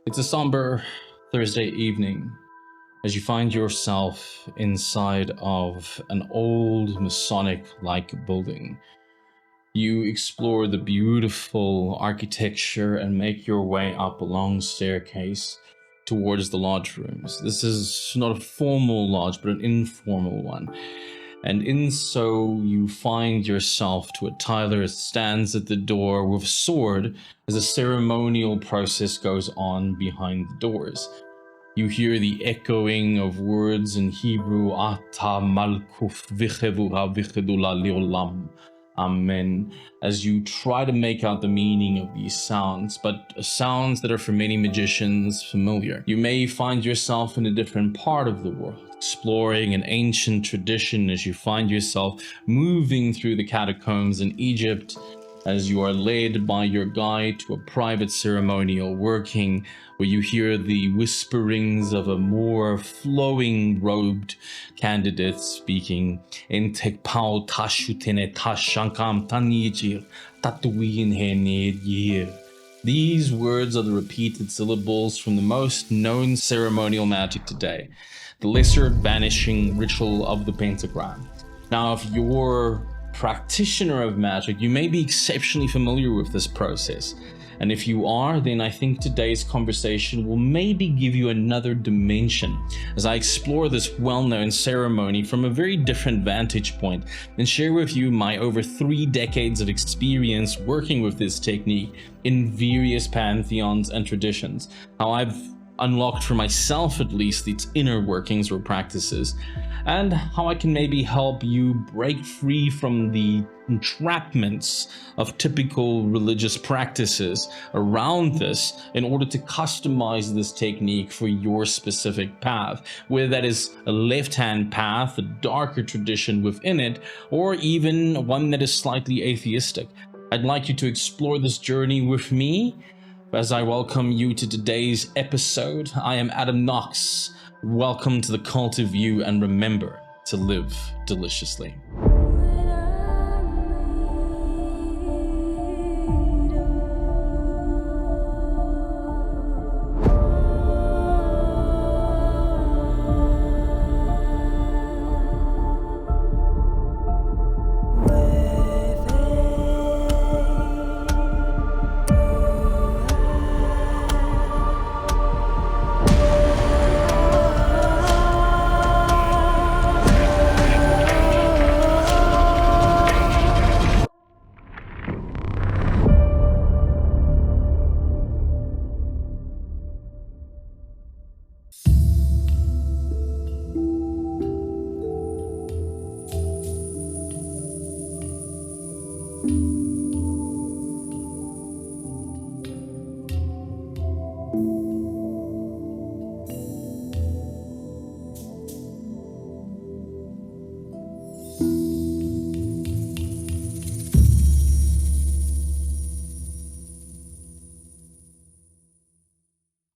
It's a somber Thursday evening as you find yourself inside of an old Masonic-like building. You explore the beautiful architecture and make your way up a long staircase towards the lodge rooms. This is not a formal lodge, but an informal one. And in so, you find yourself to a Tyler stands at the door with a sword as a ceremonial process goes on behind the doors. You hear the echoing of words in Hebrew, Ata Malkuf Vichevura Vichedula Leolam. Amen, as you try to make out the meaning of these sounds, but sounds that are for many magicians familiar. You may find yourself in a different part of the world, exploring an ancient tradition as you find yourself moving through the catacombs in Egypt, as you are led by your guide to a private ceremonial working where you hear the whisperings of a more flowing robed candidate speaking in Tekpao Tashutene Tashankam Tanijir Tatuin Hened. These words are the repeated syllables from the most known ceremonial magic today, the lesser banishing ritual of the pentagram. Now, if you're practitioner of magic, you may be exceptionally familiar with this process. And if you are, then I think today's conversation will maybe give you another dimension as I explore this well-known ceremony from a very different vantage point and share with you my over 3 decades of experience working with this technique in various pantheons and traditions, how I've unlocked for myself at least its inner workings or practices, and how I can maybe help you break free from the entrapments of typical religious practices around this in order to customize this technique for your specific path, whether that is a left-hand path, a darker tradition within it, or even one that is slightly atheistic. I'd like you to explore this journey with me. As I welcome you to today's episode, I am Adam Knox. Welcome to the Cult of You, and remember to live deliciously.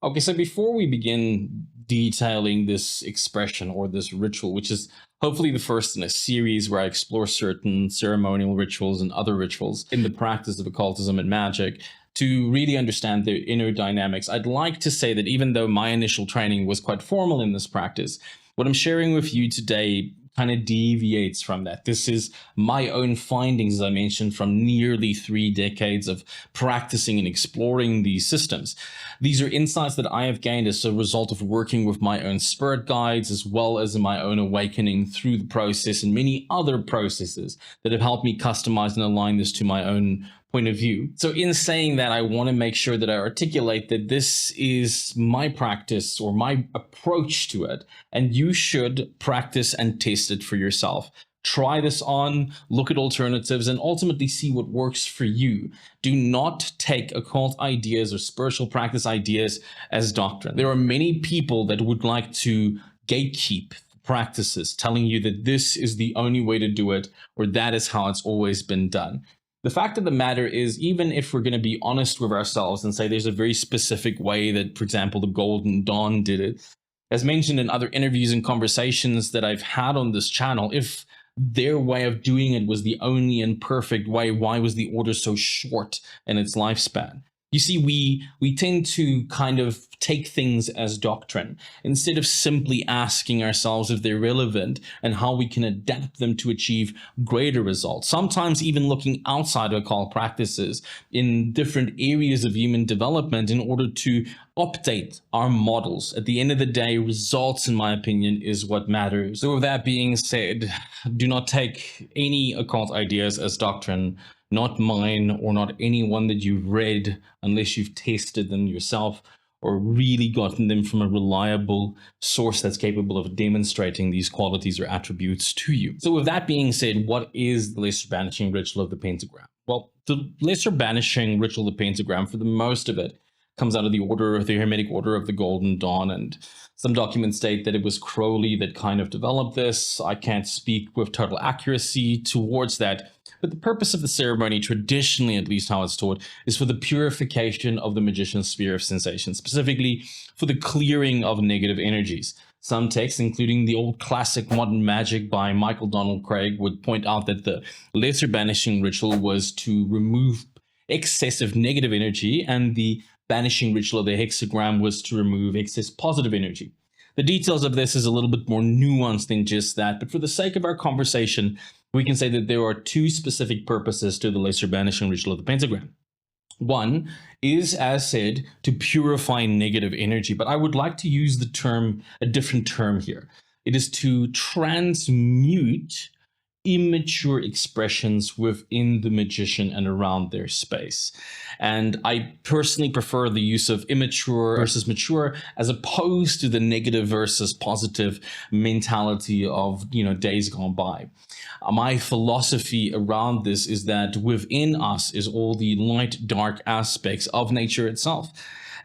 Okay, so before we begin detailing this expression or this ritual, which is hopefully the first in a series where I explore certain ceremonial rituals and other rituals in the practice of occultism and magic, to really understand their inner dynamics, I'd like to say that even though my initial training was quite formal in this practice, what I'm sharing with you today kind of deviates from that. This is my own findings, as I mentioned, from nearly 3 decades of practicing and exploring these systems. These are insights that I have gained as a result of working with my own spirit guides, as well as in my own awakening through the process and many other processes that have helped me customize and align this to my own point of view. So in saying that, I want to make sure that I articulate that this is my practice or my approach to it, and you should practice and test it for yourself. Try this on, look at alternatives, and ultimately see what works for you. Do not take occult ideas or spiritual practice ideas as doctrine. There are many people that would like to gatekeep practices, telling you that this is the only way to do it, or that is how it's always been done. The fact of the matter is, even if we're going to be honest with ourselves and say there's a very specific way that, for example, the Golden Dawn did it, as mentioned in other interviews and conversations that I've had on this channel, if their way of doing it was the only and perfect way, why was the order so short in its lifespan? You see, we tend to kind of take things as doctrine instead of simply asking ourselves if they're relevant and how we can adapt them to achieve greater results. Sometimes even looking outside of occult practices in different areas of human development in order to update our models. At the end of the day, results, in my opinion, is what matters. So with that being said, do not take any occult ideas as doctrine, not mine or not anyone that you've read, unless you've tested them yourself or really gotten them from a reliable source that's capable of demonstrating these qualities or attributes to you. So with that being said, what is the lesser banishing ritual of the pentagram? Well, the lesser banishing ritual of the pentagram, for the most of it, comes out of the Hermetic Order of the Golden Dawn, and some documents state that it was Crowley that kind of developed this. I can't speak with total accuracy towards that, but the purpose of the ceremony, traditionally at least how it's taught, is for the purification of the magician's sphere of sensation, specifically for the clearing of negative energies. Some texts, including the old classic Modern Magic by Michael Donald Craig, would point out that the lesser banishing ritual was to remove excessive negative energy, and the banishing ritual of the hexagram was to remove excess positive energy. The details of this is a little bit more nuanced than just that, but for the sake of our conversation, we can say that there are two specific purposes to the lesser banishing ritual of the pentagram. One is, as said, to purify negative energy, but I would like to use the term, a different term here. It is to transmute immature expressions within the magician and around their space. And I personally prefer the use of immature versus mature, as opposed to the negative versus positive mentality of, days gone by. My philosophy around this is that within us is all the light, dark aspects of nature itself.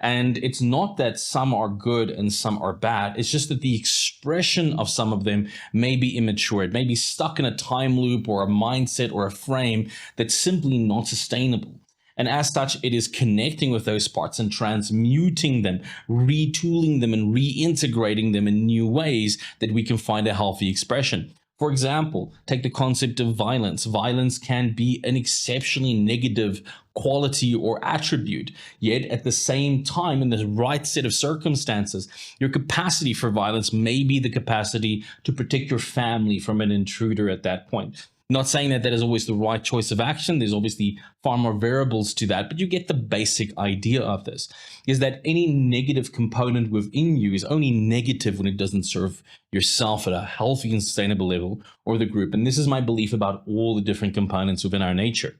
And it's not that some are good and some are bad. It's just that the expression of some of them may be immature. It may be stuck in a time loop or a mindset or a frame that's simply not sustainable. And as such, it is connecting with those parts and transmuting them, retooling them and reintegrating them in new ways that we can find a healthy expression. For example, take the concept of violence. Violence can be an exceptionally negative quality or attribute, yet at the same time, in the right set of circumstances, your capacity for violence may be the capacity to protect your family from an intruder at that point. Not saying that that is always the right choice of action. There's obviously far more variables to that, but you get the basic idea of this, is that any negative component within you is only negative when it doesn't serve yourself at a healthy and sustainable level, or the group. And this is my belief about all the different components within our nature.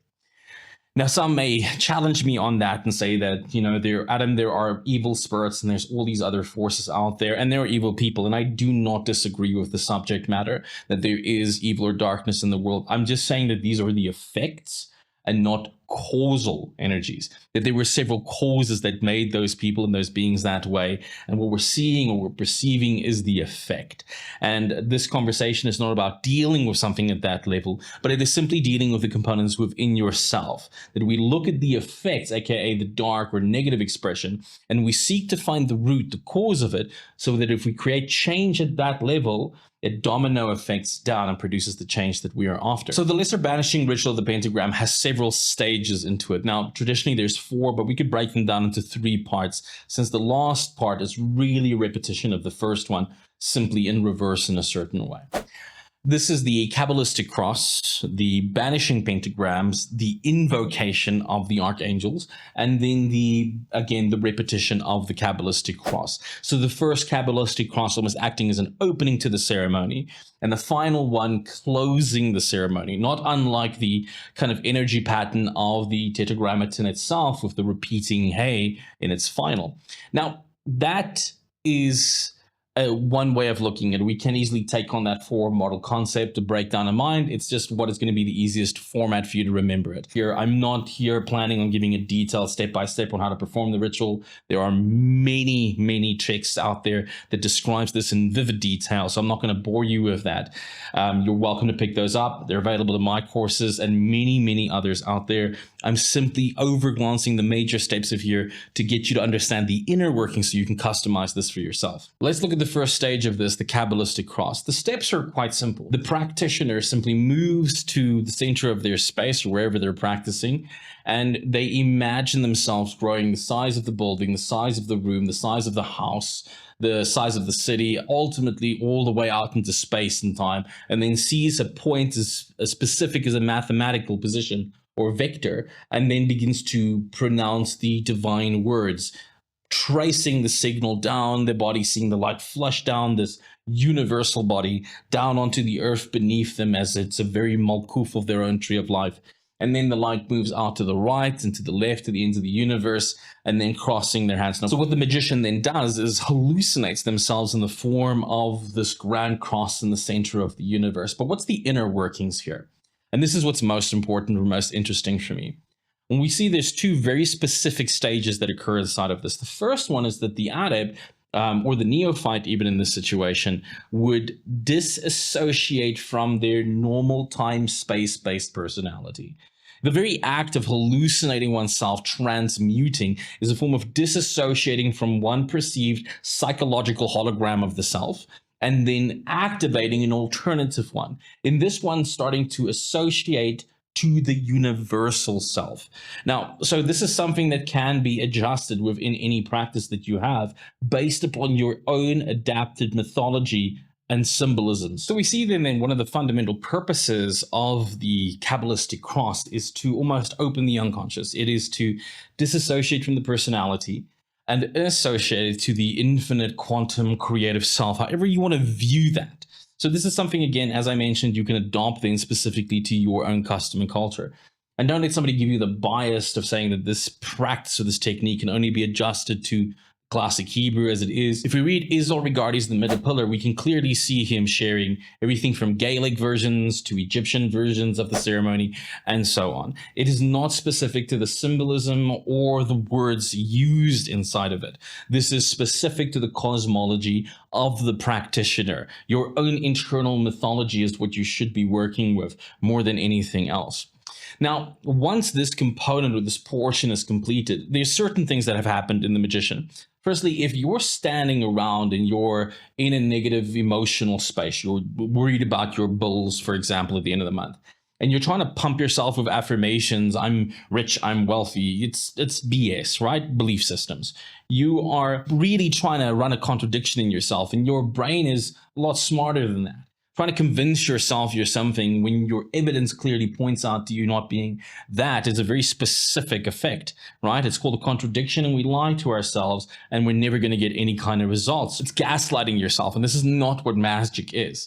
Now, some may challenge me on that and say that, there are evil spirits and there's all these other forces out there and there are evil people. And I do not disagree with the subject matter that there is evil or darkness in the world. I'm just saying that these are the effects and not causal energies, that there were several causes that made those people and those beings that way. And what we're seeing or we're perceiving is the effect. And this conversation is not about dealing with something at that level, but it is simply dealing with the components within yourself, that we look at the effects, aka the dark or negative expression, and we seek to find the root, the cause of it, so that if we create change at that level, it domino effects down and produces the change that we are after. So the lesser banishing ritual of the pentagram has several stages into it. Now, traditionally there's 4, but we could break them down into 3 parts, since the last part is really a repetition of the first one, simply in reverse in a certain way. This is the Cabalistic cross, the banishing pentagrams, the invocation of the archangels, and then the repetition of the Cabalistic cross. So the first Cabalistic cross almost acting as an opening to the ceremony, and the final one closing the ceremony, not unlike the kind of energy pattern of the tetragrammaton itself with the repeating hey in its final. Now, that is one way of looking at it. We can easily take on that 4 model concept to break down a mind. It's just what is going to be the easiest format for you to remember it. Here, I'm not here planning on giving a detailed step-by-step on how to perform the ritual. There are many, many tricks out there that describes this in vivid detail, so I'm not going to bore you with that. You're welcome to pick those up. They're available in my courses and many, many others out there. I'm simply overglancing the major steps of here to get you to understand the inner working so you can customize this for yourself. Let's look at the first stage of this, the Cabalistic cross. The steps are quite simple. The practitioner simply moves to the center of their space, or wherever they're practicing, and they imagine themselves growing the size of the building, the size of the room, the size of the house, the size of the city, ultimately all the way out into space and time, and then sees a point as specific as a mathematical position or vector, and then begins to pronounce the divine words, tracing the signal down the body, seeing the light flush down this universal body down onto the earth beneath them, as it's a very malkuf of their own tree of life. And then the light moves out to the right and to the left, to the ends of the universe, and then crossing their hands. Now, so what the magician then does is hallucinates themselves in the form of this grand cross in the center of the universe. But what's the inner workings here? And this is what's most important or most interesting for me. When we see there's two very specific stages that occur inside of this. The first one is that the adept, or the neophyte even in this situation, would disassociate from their normal time-space-based personality. The very act of hallucinating oneself, transmuting, is a form of disassociating from one perceived psychological hologram of the self, and then activating an alternative one. In this one, starting to associate to the universal self. Now, so this is something that can be adjusted within any practice that you have based upon your own adapted mythology and symbolisms. So we see then one of the fundamental purposes of the Cabalistic cross is to almost open the unconscious. It is to disassociate from the personality and associate it to the infinite quantum creative self, however you want to view that. So this is something, again, as I mentioned, you can adopt then specifically to your own custom and culture. And don't let somebody give you the bias of saying that this practice or this technique can only be adjusted to classic Hebrew as it is. If we read Isol Regardi's The Middle Pillar, we can clearly see him sharing everything from Gaelic versions to Egyptian versions of the ceremony and so on. It is not specific to the symbolism or the words used inside of it. This is specific to the cosmology of the practitioner. Your own internal mythology is what you should be working with more than anything else. Now, once this component or this portion is completed, there's certain things that have happened in the magician. Firstly, if you're standing around and you're in a negative emotional space, you're worried about your bills, for example, at the end of the month, and you're trying to pump yourself with affirmations, I'm rich, I'm wealthy, it's BS, right? Belief systems. You are really trying to run a contradiction in yourself, and your brain is a lot smarter than that. Trying to convince yourself you're something when your evidence clearly points out to you not being that is a very specific effect, right? It's called a contradiction, and we lie to ourselves, and we're never going to get any kind of results. It's gaslighting yourself, and this is not what magic is.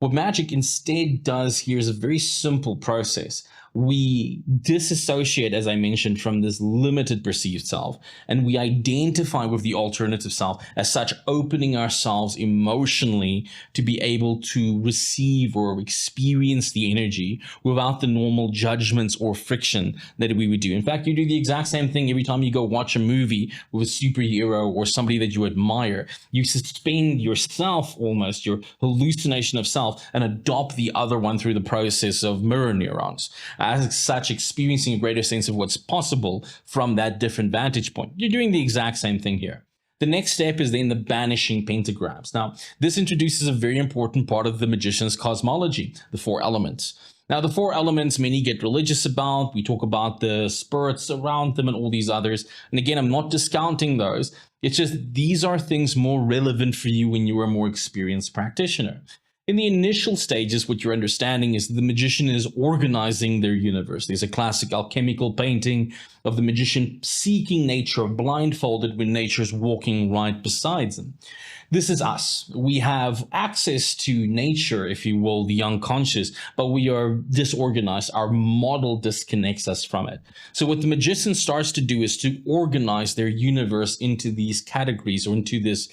What magic instead does here is a very simple process. We disassociate, as I mentioned, from this limited perceived self, and we identify with the alternative self, as such opening ourselves emotionally to be able to receive or experience the energy without the normal judgments or friction that we would do. In fact, you do the exact same thing every time you go watch a movie with a superhero or somebody that you admire. You suspend yourself, almost your hallucination of self, and adopt the other one through the process of mirror neurons. As such, experiencing a greater sense of what's possible from that different vantage point. You're doing the exact same thing here. The next step is then the banishing pentagrams. Now, this introduces a very important part of the magician's cosmology, the four elements. Now, the four elements many get religious about. We talk about the spirits around them and all these others. And again, I'm not discounting those. It's just these are things more relevant for you when you are a more experienced practitioner. In the initial stages, what you're understanding is the magician is organizing their universe. There's a classic alchemical painting of the magician seeking nature, blindfolded when nature's walking right beside them. This is us. We have access to nature, if you will, the unconscious, but we are disorganized. Our model disconnects us from it. So what the magician starts to do is to organize their universe into these categories, or into this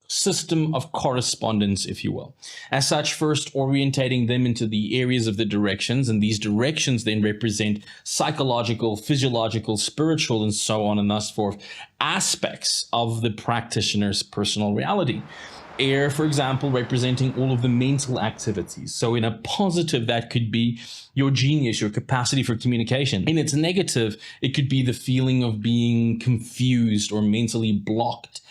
system of correspondence, if you will. As such, first orientating them into the areas of the directions, and these directions then represent psychological, physiological, spiritual, and so on and thus forth aspects of the practitioner's personal reality. Air, for example, representing all of the mental activities. So in a positive, that could be your genius, your capacity for communication. In its negative, it could be the feeling of being confused or mentally blocked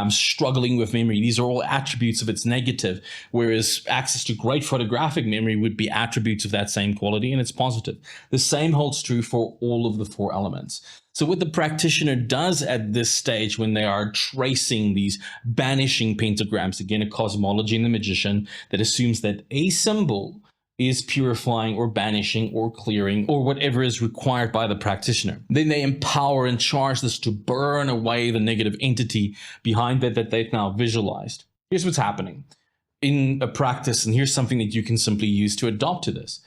struggling with memory. These are all attributes of its negative, whereas access to great photographic memory would be attributes of that same quality, and it's positive. The same holds true for all of the four elements. So what the practitioner does at this stage when they are tracing these banishing pentagrams, again, a cosmology in the magician that assumes that a symbol is purifying or banishing or clearing or whatever is required by the practitioner. Then they empower and charge this to burn away the negative entity behind that they've now visualized. Here's what's happening in a practice, and here's something that you can simply use to adopt to this.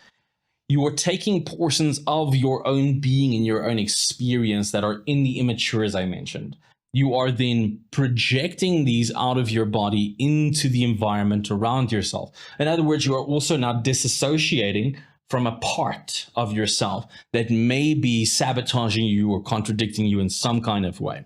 You are taking portions of your own being and your own experience that are in the immature, as I mentioned. You are then projecting these out of your body into the environment around yourself. In other words, you are also now disassociating from a part of yourself that may be sabotaging you or contradicting you in some kind of way.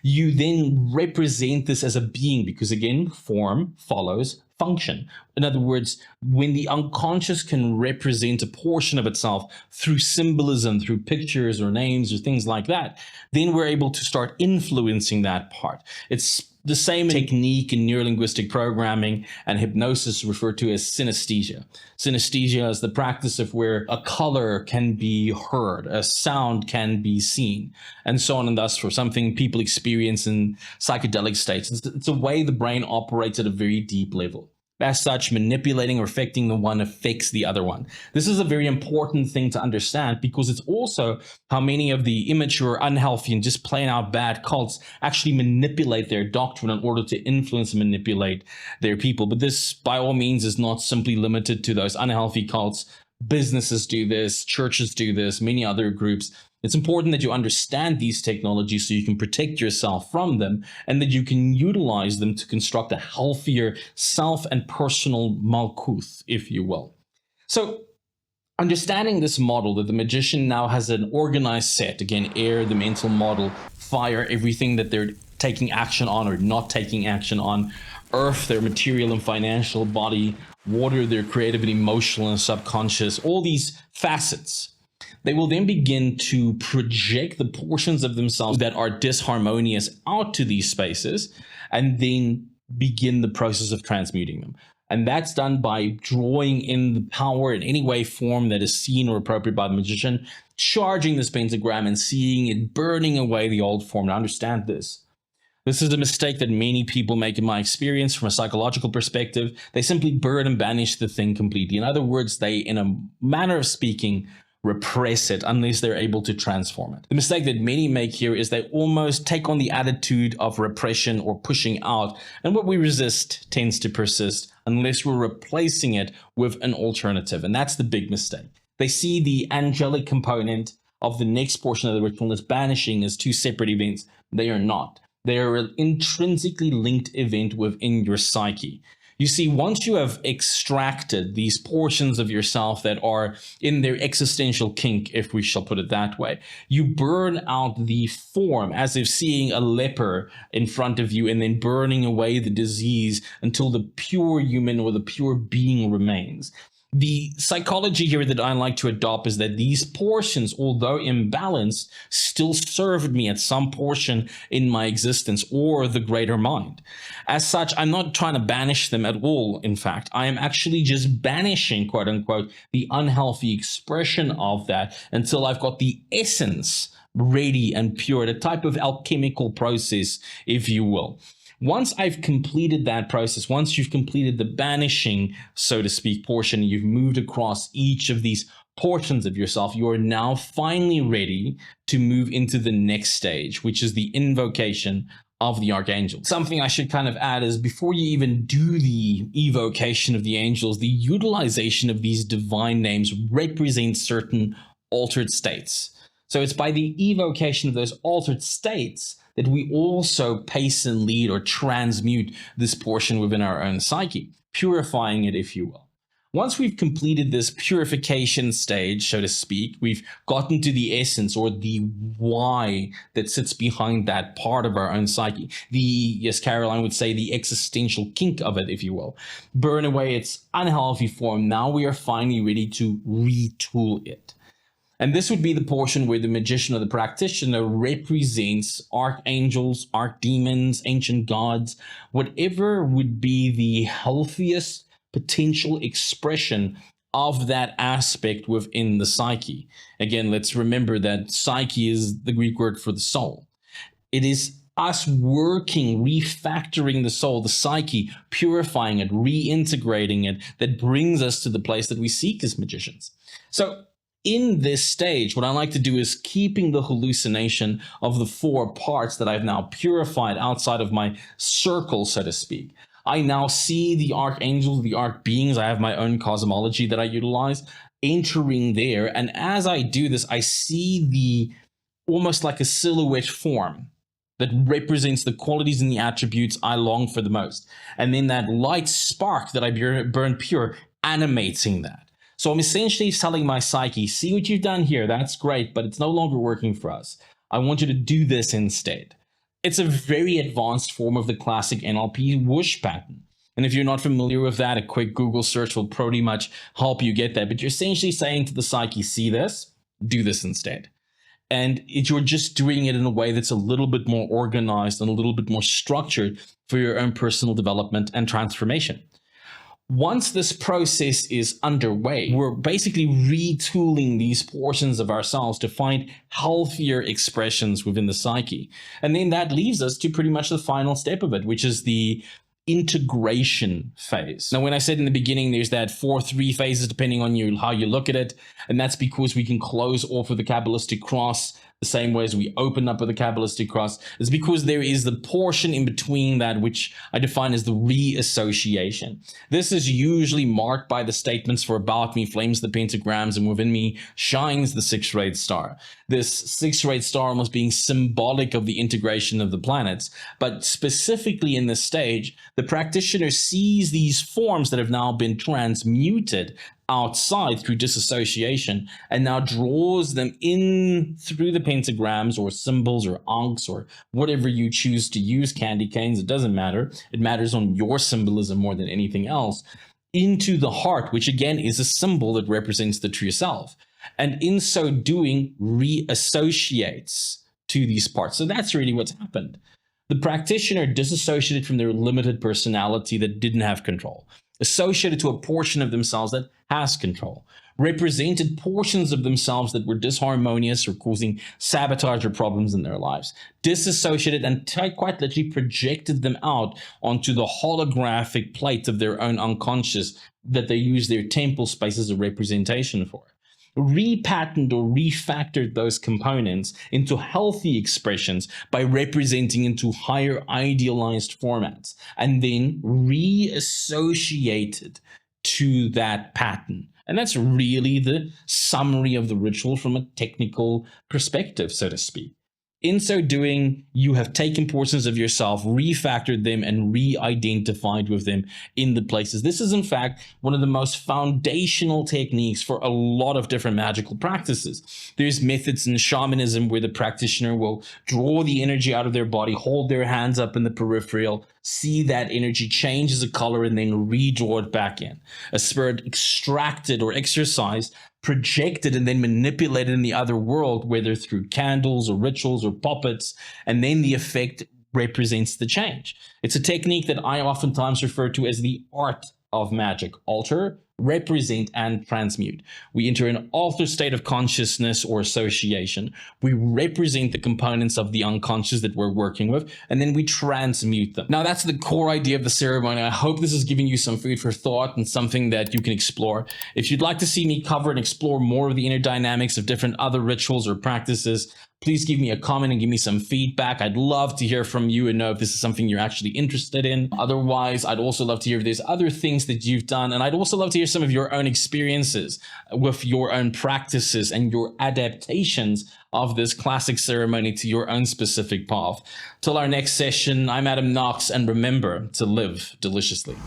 You then represent this as a being because, again, form follows function. In other words, when the unconscious can represent a portion of itself through symbolism, through pictures or names or things like that, then we're able to start influencing that part. It's the same technique in neurolinguistic programming and hypnosis referred to as synesthesia. Synesthesia is the practice of where a color can be heard, a sound can be seen, and so on and thus for something people experience in psychedelic states. It's a way the brain operates at a very deep level. As such, manipulating or affecting the one affects the other one. This is a very important thing to understand because it's also how many of the immature, unhealthy, and just plain out bad cults actually manipulate their doctrine in order to influence and manipulate their people. But this, by all means, is not simply limited to those unhealthy cults. Businesses do this, churches do this, many other groups. It's important that you understand these technologies so you can protect yourself from them and that you can utilize them to construct a healthier self and personal malkuth, if you will. So understanding this model that the magician now has an organized set, again, air, the mental model, fire, everything that they're taking action on or not taking action on, earth, their material and financial body, water, their creative and emotional and subconscious, all these facets. They will then begin to project the portions of themselves that are disharmonious out to these spaces and then begin the process of transmuting them. And that's done by drawing in the power in any way, form that is seen or appropriate by the magician, charging this pentagram and seeing it burning away the old form. Now understand this. This is a mistake that many people make in my experience from a psychological perspective. They simply burn and banish the thing completely. In other words, they, in a manner of speaking, repress it unless they're able to transform it. The mistake that many make here is they almost take on the attitude of repression or pushing out, and what we resist tends to persist unless we're replacing it with an alternative, and that's the big mistake. They see the angelic component of the next portion of the ritual as banishing as two separate events. They are not. They are an intrinsically linked event within your psyche. You see, once you have extracted these portions of yourself that are in their existential kink, if we shall put it that way, you burn out the form as if seeing a leper in front of you and then burning away the disease until the pure human or the pure being remains. The psychology here that I like to adopt is that these portions, although imbalanced, still served me at some portion in my existence or the greater mind. As such, I'm not trying to banish them at all. In fact, I am actually just banishing, quote unquote, the unhealthy expression of that until I've got the essence ready and pure, the type of alchemical process, if you will. Once I've completed that process, once you've completed the banishing, so to speak, portion, you've moved across each of these portions of yourself, you are now finally ready to move into the next stage, which is the invocation of the archangel. Something I should kind of add is before you even do the evocation of the angels, the utilization of these divine names represents certain altered states. So it's by the evocation of those altered states that we also pace and lead or transmute this portion within our own psyche, purifying it, if you will. Once we've completed this purification stage, so to speak, we've gotten to the essence or the why that sits behind that part of our own psyche. Yes, Caroline would say the existential kink of it, if you will. Burn away its unhealthy form. Now we are finally ready to retool it. And this would be the portion where the magician or the practitioner represents archangels, archdemons, ancient gods, whatever would be the healthiest potential expression of that aspect within the psyche. Again, let's remember that psyche is the Greek word for the soul. It is us working, refactoring the soul, the psyche, purifying it, reintegrating it, that brings us to the place that we seek as magicians. So in this stage, what I like to do is keeping the hallucination of the four parts that I've now purified outside of my circle, so to speak. I now see the archangels, the archbeings. I have my own cosmology that I utilize, entering there. And as I do this, I see the almost like a silhouette form that represents the qualities and the attributes I long for the most. And then that light spark that I burn pure, animating that. So I'm essentially telling my psyche, see what you've done here, that's great, but it's no longer working for us. I want you to do this instead. It's a very advanced form of the classic NLP whoosh pattern. And if you're not familiar with that, a quick Google search will pretty much help you get that. But you're essentially saying to the psyche, see this, do this instead. And you're just doing it in a way that's a little bit more organized and a little bit more structured for your own personal development and transformation. Once this process is underway, we're basically retooling these portions of ourselves to find healthier expressions within the psyche. And then that leaves us to pretty much the final step of it, which is the integration phase. Now, when I said in the beginning, there's that 4-3 phases depending on how you look at it. And that's because we can close off with the Cabalistic cross the same way as we open up with the Cabalistic cross. It's because there is the portion in between that which I define as the reassociation. This is usually marked by the statements for about me flames the pentagrams and within me shines the sixth-rayed star. This sixth-rayed star almost being symbolic of the integration of the planets. But specifically in this stage, the practitioner sees these forms that have now been transmuted outside through disassociation and now draws them in through the pentagrams or symbols or ankhs or whatever you choose to use, candy canes, it doesn't matter. It matters on your symbolism more than anything else, into the heart, which again is a symbol that represents the true self. And in so doing, reassociates to these parts. So that's really what's happened. The practitioner disassociated from their limited personality that didn't have control, associated to a portion of themselves that has control, represented portions of themselves that were disharmonious or causing sabotage or problems in their lives, disassociated and quite literally projected them out onto the holographic plate of their own unconscious that they use their temple space as a representation for. Repatterned or refactored those components into healthy expressions by representing into higher idealized formats, and then reassociated to that pattern. And that's really the summary of the ritual from a technical perspective, so to speak. In so doing, you have taken portions of yourself, refactored them, and re-identified with them in the places. This is, in fact, one of the most foundational techniques for a lot of different magical practices. There's methods in shamanism where the practitioner will draw the energy out of their body, hold their hands up in the peripheral, see that energy change as a color, and then redraw it back in. A spirit extracted or exercised, projected and then manipulated in the other world, whether through candles or rituals or puppets, and then the effect represents the change. It's a technique that I oftentimes refer to as the art of magic. Alter, represent, and transmute. We enter an altered state of consciousness or association. We represent the components of the unconscious that we're working with, and then we transmute them. Now, that's the core idea of the ceremony. I hope this is giving you some food for thought and something that you can explore. If you'd like to see me cover and explore more of the inner dynamics of different other rituals or practices, please give me a comment and give me some feedback. I'd love to hear from you and know if this is something you're actually interested in. Otherwise, I'd also love to hear if there's other things that you've done. And I'd also love to hear some of your own experiences with your own practices and your adaptations of this classic ceremony to your own specific path. Till our next session, I'm Adam Knox, and remember to live deliciously.